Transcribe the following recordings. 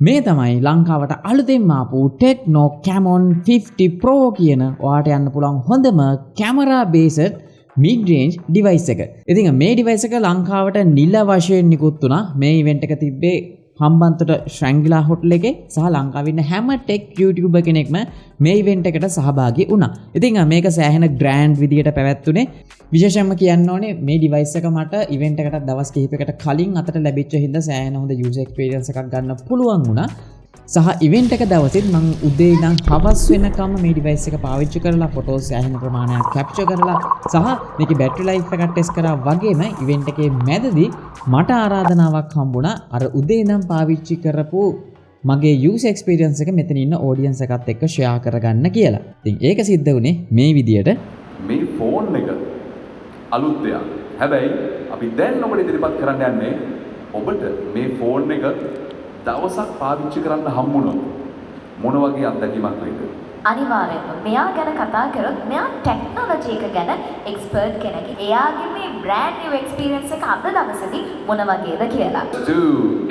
මේ තමයි ලංකාවට අලුතෙන්ම ආපු Tecno Camon 50 Pro කියන ඔයාට යන්න පුළුවන් හොඳම camera based mid range device එක. ඉතින් මේ device එක ලංකාවට නිල වශයෙන් නිකුත් වුණා. මේ event එක තිබ්බේ හම්බන්තොට ශ්‍රැංගිලා හොටල් එකේ සහ ලංකාවේ ඉන්න හැම ටෙක් YouTuber කෙනෙක්ම මේ event එකට සහභාගී වුණා. ඉතින් මේක සෑහෙන grand විදියට පැවැත්ුනේ. විශේෂයෙන්ම කියන්න ඕනේ මේ device එක මට event එකට දවස් කිහිපයකට කලින් අතට ලැබිච්ච හින්දා සෑහෙන හොඳ user experience එකක් ගන්න පුළුවන් වුණා. සහ event එක දවසෙත් මම උදේ ඉඳන් හවස් වෙනකම් මේ device එක පාවිච්චි කරලා photos සෑහෙන ප්‍රමාණයක් capture කරලා සහ මේකේ battery life එකක් test කරා වගේම event එකේ මැදදී මට ආරාධනාවක් හම්බුණා අර උදේ ඉඳන් පාවිච්චි කරපු මගේ user experience එක මෙතන ඉන්න audience එකත් එක්ක share කරගන්න කියලා. ඉතින් ඒක සිද්ධ වුණේ මේ විදියට මේ phone එක අලුත් දෙයක්. හැබැයි අපි දැන් ඔබට ඉදිරිපත් කරන්න යන්නේ ඔබට මේ phone එක දවසක් පාවිච්චි කරන්න හම්බුනොත් මොන වගේ අත්දැකීමක් වෙයිද? අනිවාර්යයෙන්ම මෙයා ගැන කතා කරොත් මෙයා ටෙක්නොලොජි එක ගැන එක්ස්පර්ට් කෙනෙක්. එයාගේ මේ brand new experience එක අද දවසේදී මොන වගේද කියලා. To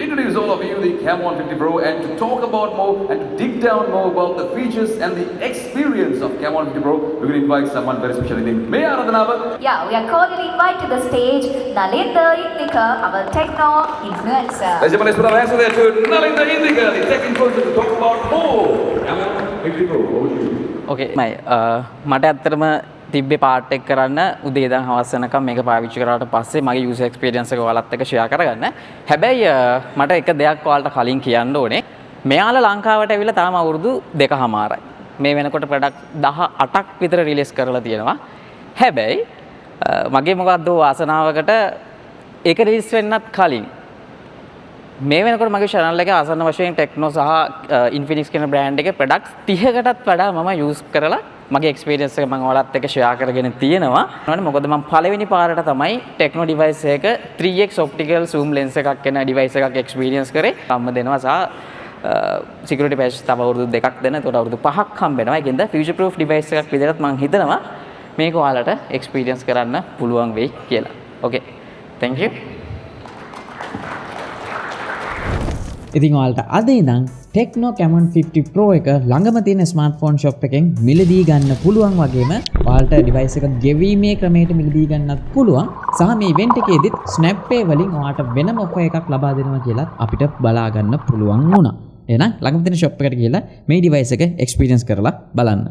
introduce all of you the Camon 50 Pro and to talk about more and to dig down more about the features and the experience of Camon 50 Pro, we're going to invite someone very special in the ආරාධනාව. Yeah, we are cordially invite to the stage Nalinder Indika, our techno influencer. Let's put our hands there to Nalinder Indika, the tech influencer, to talk about more Camon 50 Pro. ඕකේ මයි මට ඇත්තටම තිබ්බේ part එක කරන්න උදේ ඉඳන් හවස වෙනකම් මේක පාවිච්චි කරාට පස්සේ මගේ යූසර් එක්ස්පීරියන්ස් එක ඔයාලත් එක්ක ෂෙයා කරගන්න. හැබැයි මට එක දෙයක් ඔයාලට කලින් කියන්න ඕනේ. මෙයාලා ලංකාවට ඇවිල්ලා තාම අවුරුදු 2කමාරයි. මේ වෙනකොට ප්‍රොඩක්ට් 18ක් විතර රිලීස් කරලා තියෙනවා. හැබැයි මගේ මොකද්ද වාසනාවකට ඒක රිලීස් වෙන්නත් කලින් මේ වෙනකොට මගේ channel එකේ ආසන්න වශයෙන් Tecno සහ Infinix කියන brand එකේ products 30කටත් වඩා මම use කරලා මගේ experience එක මම ඔයාලත් එක්ක share කරගෙන තියෙනවා. මොකද මම පළවෙනි පාරට තමයි Tecno device එක 3x optical zoom lens එකක් එන device එකක් experience කරේ. කම්ම දෙනවා සහ security patch තව අවුරුදු 2ක් දෙන. ඒකට අවුරුදු 5ක් හම්බ වෙනවා. ඒකෙන්ද future proof device එකක් විදිහට මම හිතනවා මේක ඔයාලට experience කරන්න පුළුවන් වෙයි කියලා. Okay. Thank you. ඉතින් ඔයාලට අද ඉඳන් Tecno Camon 50 Pro එක ළඟම තියෙන smartphone shop එකෙන් මිලදී ගන්න පුළුවන් වගේම ඔයාලට device එක ගෙවීමේ ක්‍රමයට මිලදී ගන්නත් පුළුවන්. සහ මේ event එකේදීත් SnapPay වලින් ඔයාලට වෙනම offer එකක් ලබා දෙනවා කියලා අපිට බලා ගන්න පුළුවන් වුණා. එහෙනම් ළඟම තියෙන shop එකට ගිහලා මේ device එක experience කරලා බලන්න.